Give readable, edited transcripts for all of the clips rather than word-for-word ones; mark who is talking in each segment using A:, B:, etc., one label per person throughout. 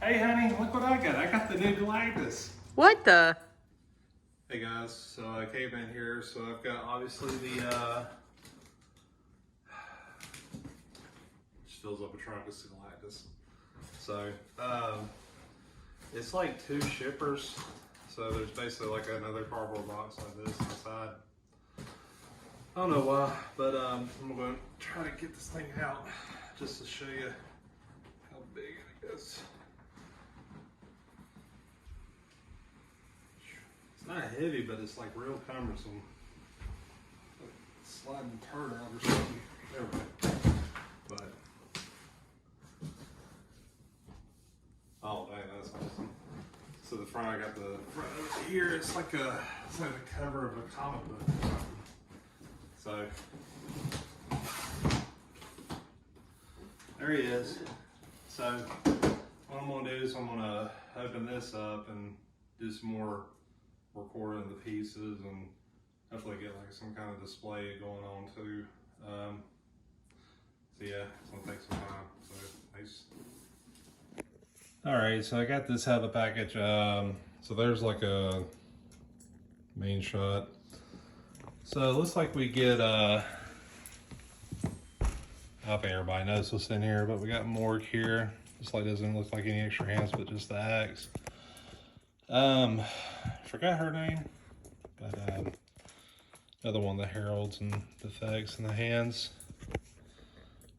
A: Hey honey, look what I got. I got the new Galactus.
B: What the?
A: Hey guys, so Caveman here. So I've got obviously the which fills up a trunk with Galactus. So it's like two shippers. So there's basically like another cardboard box like this inside. I don't know why, but I'm going to try to get this thing out just to show you how big it is. It's not heavy, but it's like real cumbersome. Like sliding turd out or something. There we go. But oh dang, that's awesome. So the front, I got the front over here. It's like the cover of a comic book or something. So there he is. So what I'm gonna do is I'm gonna open this up and do some more recording of the pieces and hopefully get like some kind of display going on too. So yeah, it's gonna take some time. So thanks. All right, so I got this out of the package. So there's like a main shot. So it looks like we get I think everybody knows what's in here, but we got Morg here. This like doesn't look like any extra hands, but just the axe. Forgot her name, but another one of the heralds and the effects and the hands.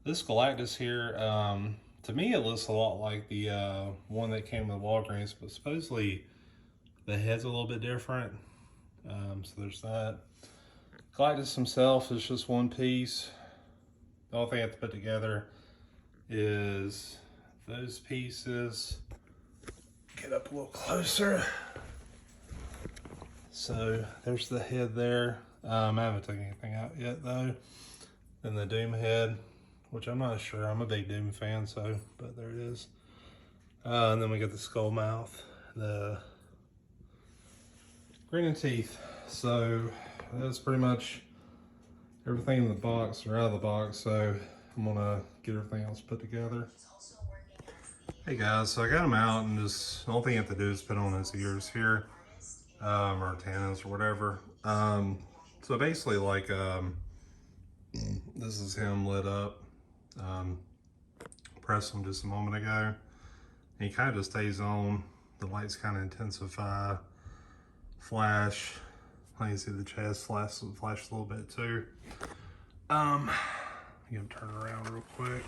A: This Galactus here, to me it looks a lot like the one that came with Walgreens, but supposedly the head's a little bit different. So there's that. Galactus himself is just one piece. The only thing I have to put together is those pieces. Get up a little closer. So there's the head there. I haven't taken anything out yet though. Then the Doom head, which I'm not sure. I'm a big Doom fan, so, but there it is. And then we got the skull mouth, the grinning teeth. So that's pretty much everything in the box or out of the box. So I'm gonna get everything else put together. Hey guys, so I got them out and just the only thing you have to do is put on his ears here, or antennas or whatever. So basically like, this is him lit up. Pressed him just a moment ago. And he kind of just stays on. The lights kind of intensify, flash. I can see the chest flash a little bit too. I'm gonna turn around real quick.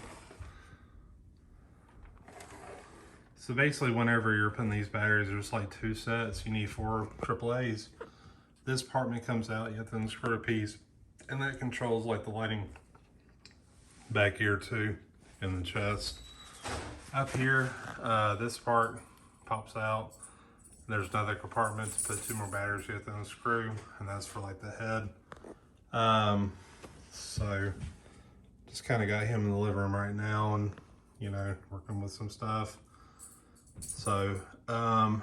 A: So basically whenever you're putting these batteries, there's like two sets. You need 4 AAAs. This compartment comes out, you have to unscrew a piece, and that controls like the lighting back here too, in the chest. Up here, this part pops out. There's another compartment to put 2 more batteries you have to unscrew, and that's for like the head. So just kind of got him in the living room right now and, you know, working with some stuff. So, I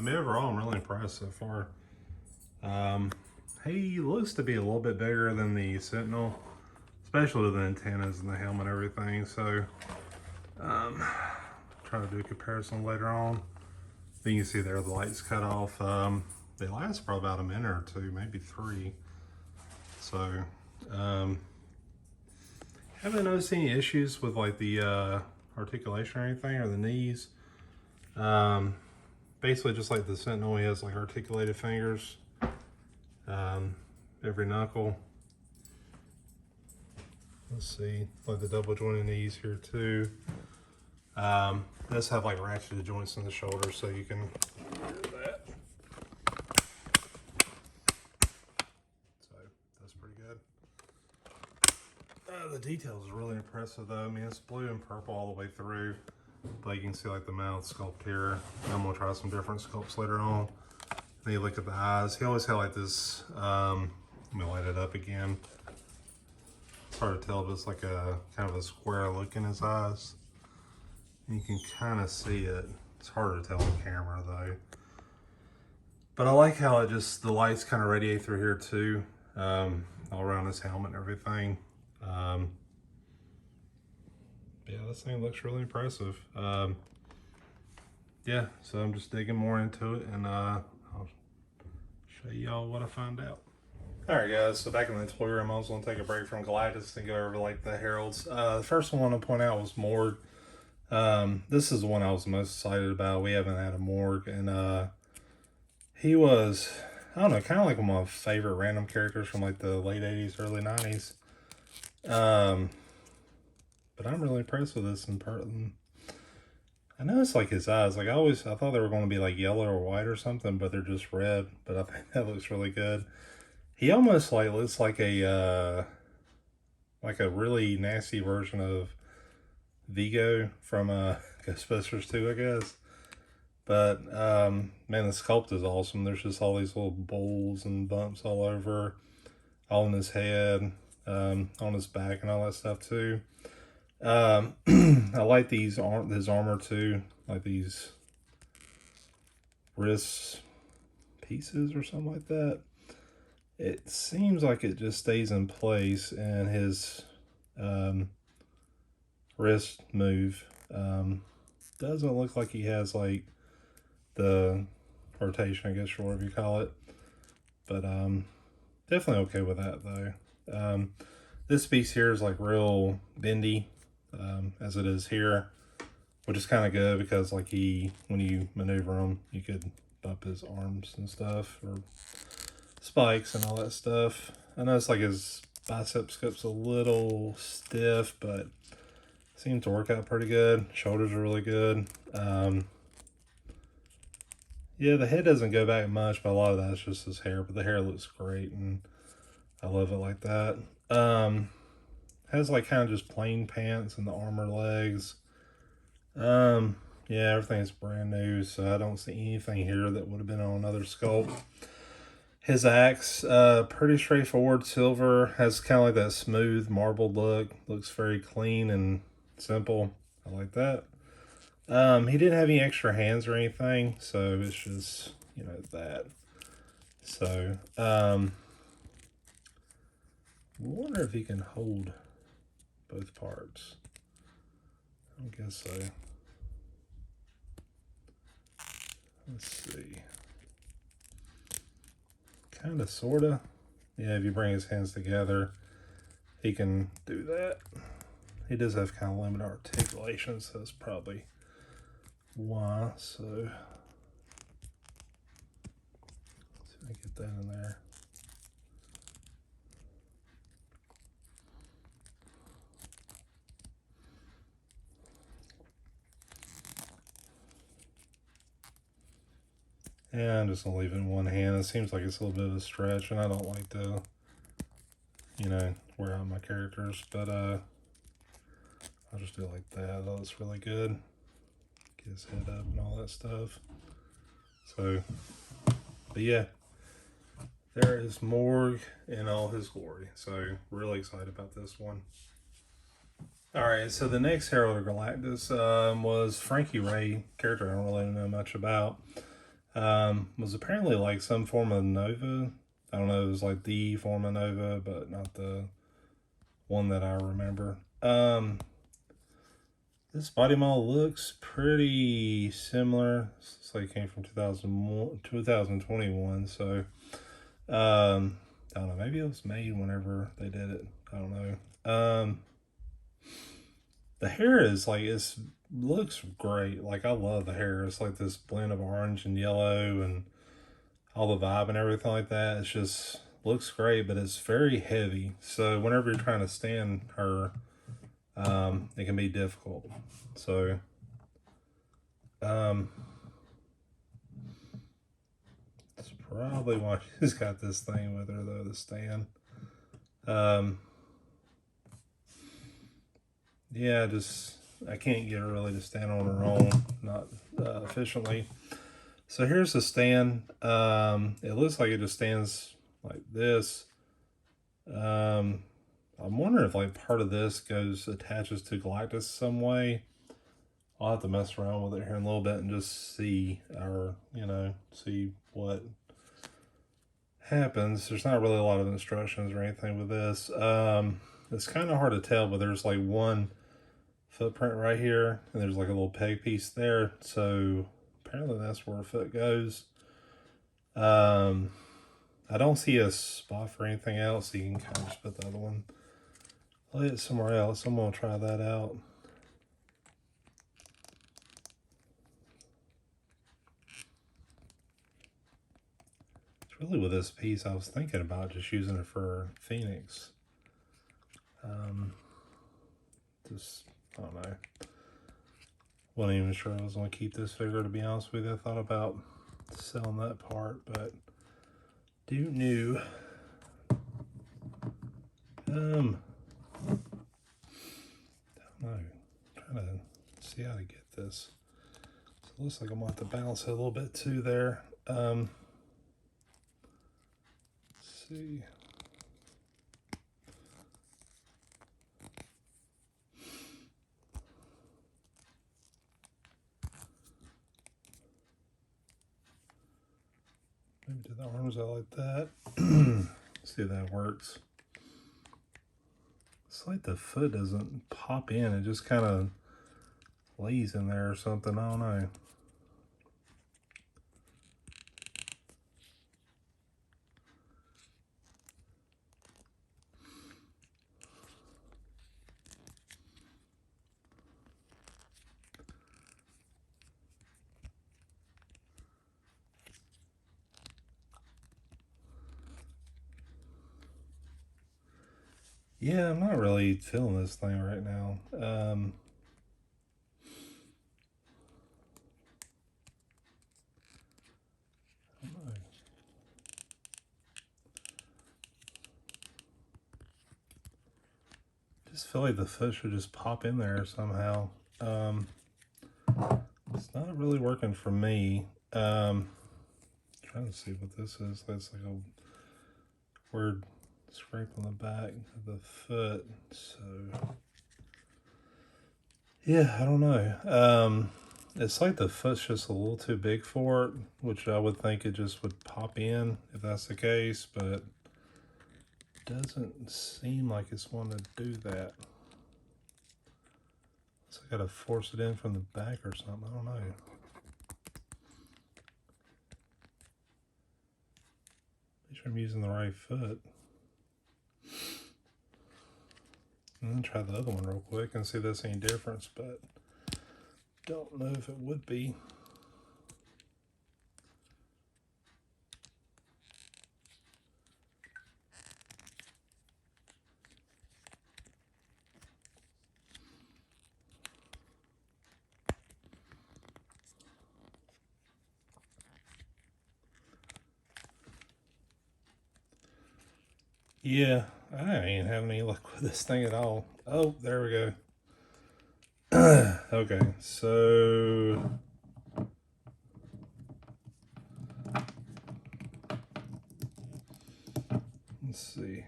A: mean, overall, I'm really impressed so far. He looks to be a little bit bigger than the Sentinel, especially with the antennas and the helmet and everything. So, try to do a comparison later on. Then you can see there the lights cut off. They last for about a minute or 2, maybe 3. So, haven't noticed any issues with like the articulation or anything, or the knees. Basically just like the Sentinel, he has like articulated fingers, every knuckle. Let's see, like the double jointed knees here too. Does have like ratcheted joints in the shoulder, so you can do that. So that's pretty good. The details are really impressive though. I mean, it's blue and purple all the way through, but you can see like the mouth sculpt here. I'm gonna try some different sculpts later on. Then you look at the eyes. He always had like this, let me light it up again. It's hard to tell, but it's like a kind of a square look in his eyes. You can kind of see it. It's hard to tell on camera though. But I like how it just, the lights kind of radiate through here too, all around his helmet and everything. Yeah, this thing looks really impressive. yeah, so I'm just digging more into it, and I'll show y'all what I find out. Alright guys, so back in the toy room, I was going to take a break from Galactus and go over like the heralds. The first one I want to point out was Morg. This is the one I was most excited about. We haven't had a Morg, and he was, I don't know, kind of like one of my favorite random characters from like the late 80s, early 90s. But I'm really impressed with this in part. I know it's like his eyes. Like I thought they were going to be like yellow or white or something, but they're just red. But I think that looks really good. He almost like looks like a really nasty version of Vigo from Ghostbusters 2, I guess. But man, the sculpt is awesome. There's just all these little bowls and bumps all over, all in his head, on his back, and all that stuff too. I like his armor too, like these wrist pieces or something like that. It seems like it just stays in place, and his wrist move doesn't look like he has like the rotation, I guess, or whatever you call it. But definitely okay with that though. This piece here is like real bendy, as it is here, which is kind of good because like when you maneuver him, you could bump his arms and stuff, or spikes and all that stuff. I know it's like his bicep scope's a little stiff, but seems to work out pretty good. Shoulders are really good. Yeah, the head doesn't go back much, but a lot of that's just his hair, but the hair looks great, and I love it like that. Has like kind of just plain pants and the armor legs. Yeah, everything's brand new, so I don't see anything here that would have been on another sculpt. His axe, pretty straightforward, silver, has kind of like that smooth marbled look. Looks very clean and simple. I like that. He didn't have any extra hands or anything, so it's just, you know, that. So, I wonder if he can hold both parts. I guess so. Let's see. Kind of, sort of. Yeah, if you bring his hands together, he can do that. He does have kind of limited articulation, so that's probably why. So, let's see if I get that in there. And I'm just gonna leave it in one hand. It seems like it's a little bit of a stretch, and I don't like to, you know, wear out my characters, but I'll just do it like that. That looks really good. Get his head up and all that stuff. So, but yeah, there is Morg in all his glory. So, really excited about this one. Alright, so the next Herald of Galactus was Frankie Ray, character I don't really know much about. Was apparently like some form of Nova. I don't know, it was like the form of Nova, but not the one that I remember. This body model looks pretty similar. It's like it came from 2021, so I don't know, maybe it was made whenever they did it. I don't know. The hair is like, looks great. Like, I love the hair. It's like this blend of orange and yellow and all the vibe and everything like that. It's just looks great, but it's very heavy. So whenever you're trying to stand her, it can be difficult. So, that's probably why she's got this thing with her though, the stand. Yeah, I can't get her really to stand on her own, not efficiently. So here's the stand. It looks like it just stands like this. I'm wondering if like part of this attaches to Galactus some way. I'll have to mess around with it here in a little bit and just see, or, you know, see what happens. There's not really a lot of instructions or anything with this. It's kind of hard to tell, but there's like one footprint right here, and there's like a little peg piece there. So apparently that's where her foot goes. I don't see a spot for anything else, so you can kind of just put the other one, lay it somewhere else. I'm going to try that out. It's really with this piece, I was thinking about just using it for Phoenix. Just, I don't know. Wasn't even sure I was going to keep this figure, to be honest with you. I thought about selling that part, but do new. Don't know. Trying to see how to get this. So it looks like I'm going to have to balance it a little bit too there. Let's see. Maybe do the arms out like that. See if that works. It's like the foot doesn't pop in. It just kind of lays in there or something. I don't know. Yeah, I'm not really feeling this thing right now. Just feel like the foot should just pop in there somehow. It's not really working for me. Trying to see what this is. That's like a weird scrape on the back of the foot. So yeah, I don't know. It's like the foot's just a little too big for it, which I would think it just would pop in if that's the case, but doesn't seem like it's wanting to do that. So I gotta force it in from the back or something. I don't know. Make sure I'm using the right foot. And then try the other one real quick and see if there's any difference, but don't know if it would be. Yeah, I ain't having any luck with this thing at all. Oh, there we go. Okay, so let's see.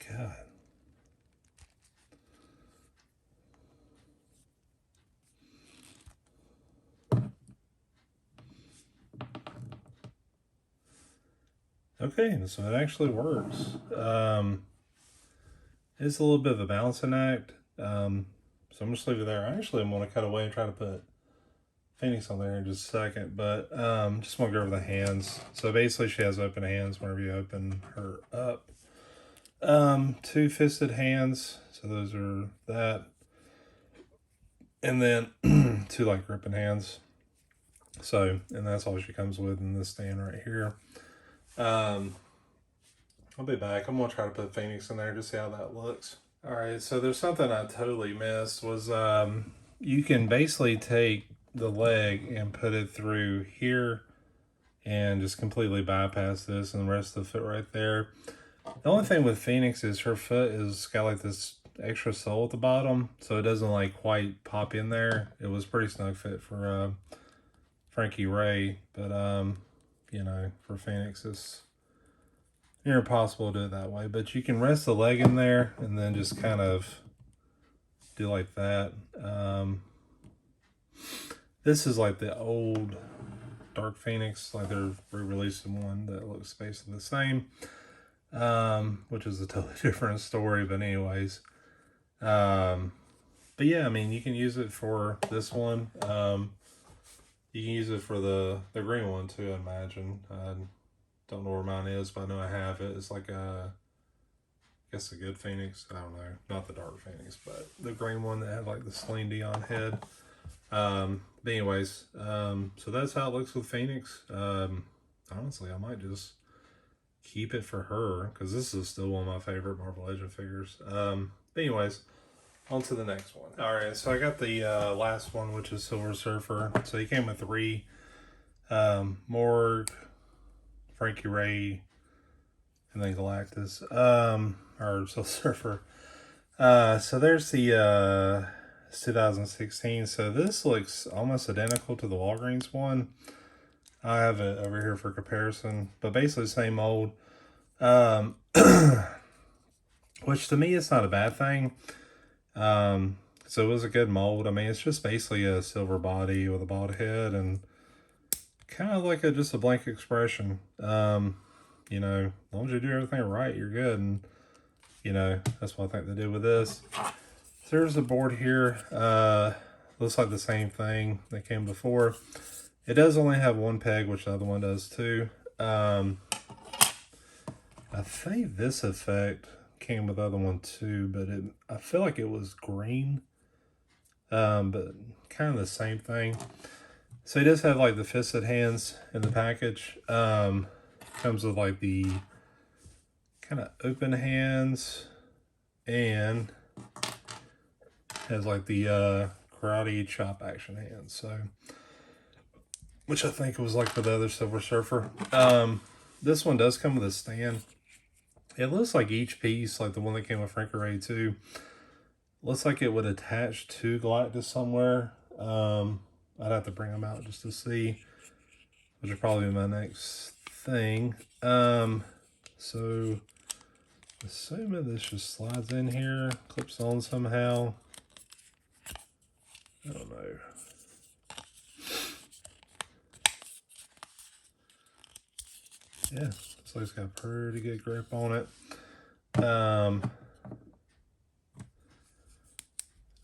A: God. Okay, so it actually works. It's a little bit of a balancing act. So I'm just leave it there. Actually, I'm going to cut away and try to put Phoenix on there in just a second, but just want to go over the hands. So basically, she has open hands whenever you open her up. Two fisted hands, so those are that, and then two like gripping hands. So, and that's all she comes with in this stand right here. I'll be back. I'm gonna try to put Phoenix in there to see how that looks. All right, so there's something I totally missed was you can basically take the leg and put it through here and just completely bypass this and the rest of the foot right there. The only thing with Phoenix is her foot is got like this extra sole at the bottom, so it doesn't like quite pop in there. It was pretty snug fit for Frankie Ray, but you know, for Phoenix it's near impossible to do it that way. But you can rest the leg in there and then just kind of do like that. This is like the old Dark Phoenix, like they're re-releasing one that looks basically the same, which is a totally different story, but anyways. But yeah, I mean, you can use it for this one. You can use it for the green one too, I imagine. I don't know where mine is, but I know I have it. It's like a, I guess a good Phoenix. I don't know, not the dark Phoenix, but the green one that had like the Celine Dion head. But anyways, so that's how it looks with Phoenix. Honestly, I might just keep it for her because this is still one of my favorite Marvel Legend figures. But anyways, on to the next one. All right, so I got the last one, which is Silver Surfer. So he came with 3: Morg, Frankie Ray, and then Galactus. Or Silver Surfer. So there's the it's 2016. So this looks almost identical to the Walgreens one. I have it over here for comparison, but basically the same mold. Which to me is not a bad thing. So it was a good mold. I mean, it's just basically a silver body with a bald head and kind of like just a blank expression. You know, as long as you do everything right, you're good. And, you know, that's what I think they did with this. So there's the board here. Looks like the same thing that came before. It does only have one peg, which the other one does too. I think this effect came with the other one too, but I feel like it was green. But kind of the same thing. So he does have like the fisted hands in the package. Comes with like the kind of open hands and has like the karate chop action hands. So, which I think was like for the other Silver Surfer. This one does come with a stand. It looks like each piece, like the one that came with Frankie Ray too, looks like it would attach to Galactus somewhere. I'd have to bring them out just to see, which will probably be my next thing. So assuming this just slides in here, clips on somehow. I don't know. Yeah, looks like it's got a pretty good grip on it. I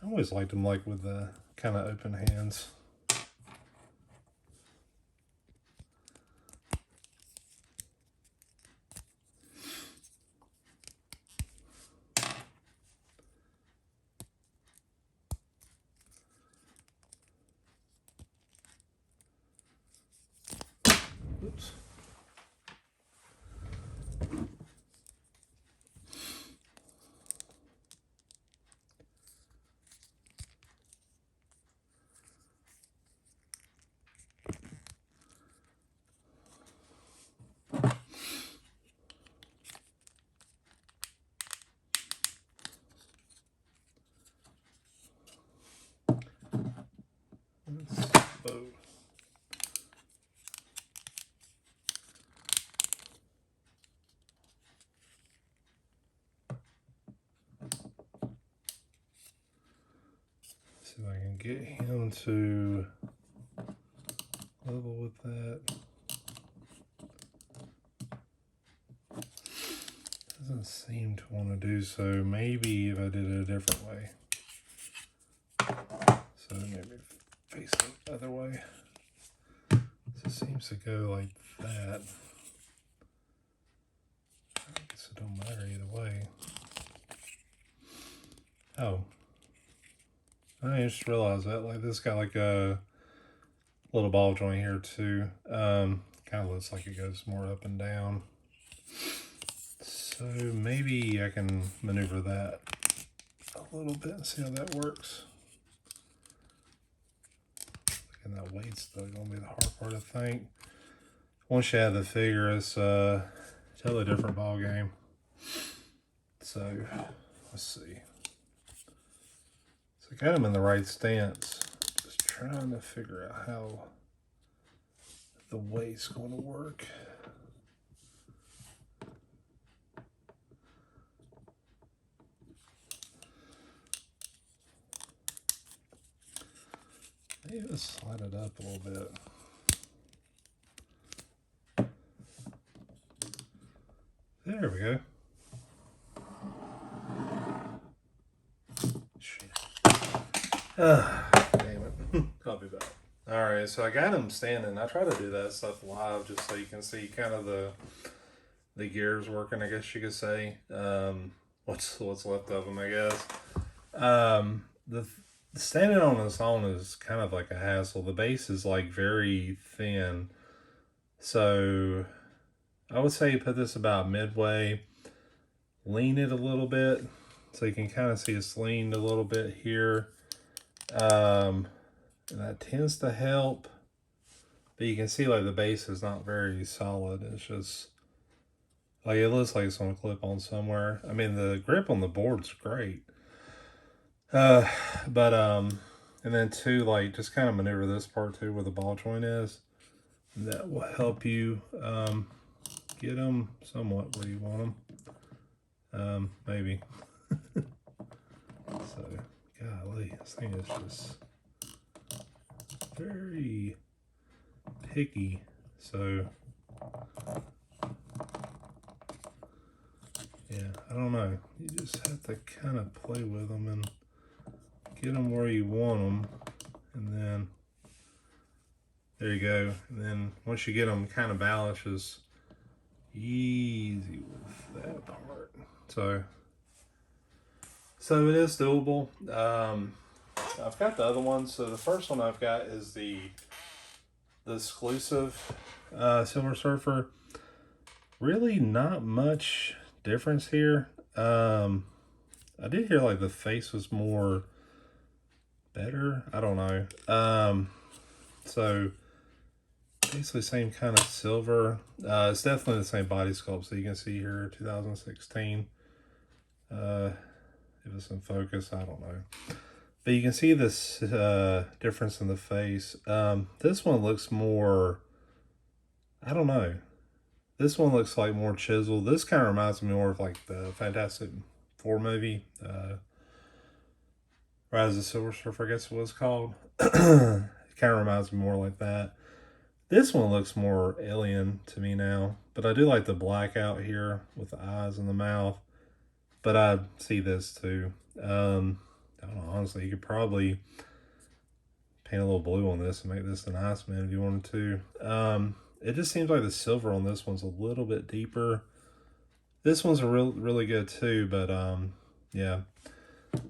A: always liked them like with the kind of open hands. Oops. See if I can get him to level with that. Doesn't seem to want to do so. Maybe if I did it a different way. So maybe face it the other way. So it seems to go like that. I guess it don't matter either way. Oh. I just realized that. Like this got like a little ball joint here too. Kind of looks like it goes more up and down. So maybe I can maneuver that a little bit and see how that works. And that weight's still gonna be the hard part, I think. Once you have the figure, it's a totally different ball game. So let's see. So I got him in the right stance. Just trying to figure out how the weight's going to work. Maybe let's slide it up a little bit. There we go. Shit. Damn it. I'll be back. All right, so I got him standing. I try to do that stuff live just so you can see kind of the gears working, I guess you could say. What's left of them, I guess. The standing on its own is kind of like a hassle. The base is like very thin, so I would say put this about midway. Lean it a little bit so you can kind of see it's leaned a little bit here. And that tends to help. But you can see like the base is not very solid. It's just like it looks like it's on a clip on somewhere. I mean, the grip on the board's great. But and then too, like just kind of maneuver this part too where the ball joint is. That will help you get them somewhat where you want them. Maybe. So, golly, this thing is just very picky. So, yeah, I don't know. You just have to kind of play with them and get them where you want them. And then, there you go. And then once you get them kind of balanced, it's easy with that part. So it is doable. I've got the other one. So the first one I've got is the exclusive Silver Surfer. Really not much difference here. I did hear like the face was more better. I don't know. So basically same kind of silver. It's definitely the same body sculpt. So you can see here 2016. If it's in focus, I don't know. But you can see this difference in the face. This one looks more, I don't know. This one looks like more chiseled. This kind of reminds me more of like the Fantastic Four movie. Rise of the Silver Surfer, I guess it was called. It kind of reminds me more like that. This one looks more alien to me now. But I do like the black out here with the eyes and the mouth. But I see this too. I don't know, honestly, you could probably paint a little blue on this and make this an Iceman if you wanted to. It just seems like the silver on this one's a little bit deeper. This one's really good too, but yeah.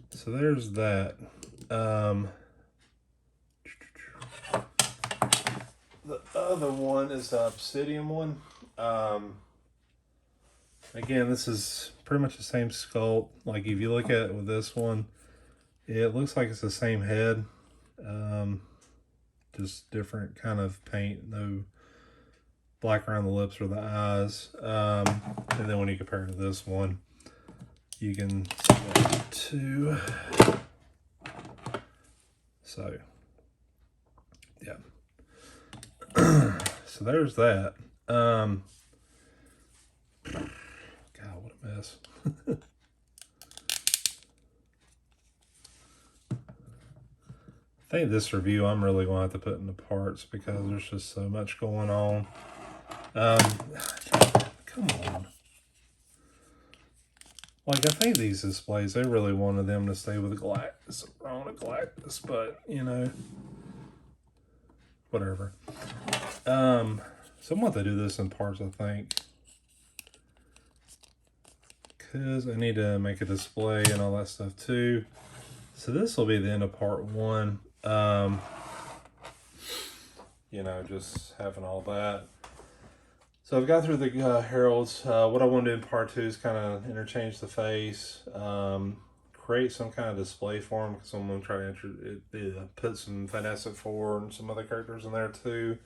A: So there's that. The other one is the Obsidian one. Again, this is pretty much the same sculpt. Like if you look at it with this one, it looks like it's the same head. Just different kind of paint. No black around the lips or the eyes. And then when you compare it to this one, you can see that too. So, yeah. So there's that. God, what a mess. I think this review I'm really going to have to put into parts because there's just so much going on. Come on. Like, I think these displays, they really wanted them to stay with Galactus, on a Galactus, but, you know, whatever. So I'm going to do this in parts, I think. Because I need to make a display and all that stuff, too. So this will be the end of part one. You know, just having all that. So I've got through the heralds. What I want to do in part two is kind of interchange the face, create some kind of display for them because I'm going to try to put some Fantastic Four and some other characters in there too.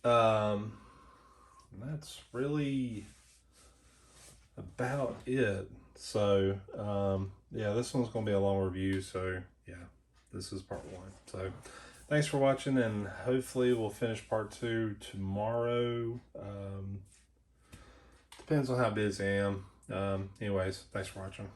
A: That's really about it. So yeah, this one's going to be a long review. So yeah, this is part one. So thanks for watching, and hopefully we'll finish part two tomorrow. Depends on how busy I am. Anyways, thanks for watching.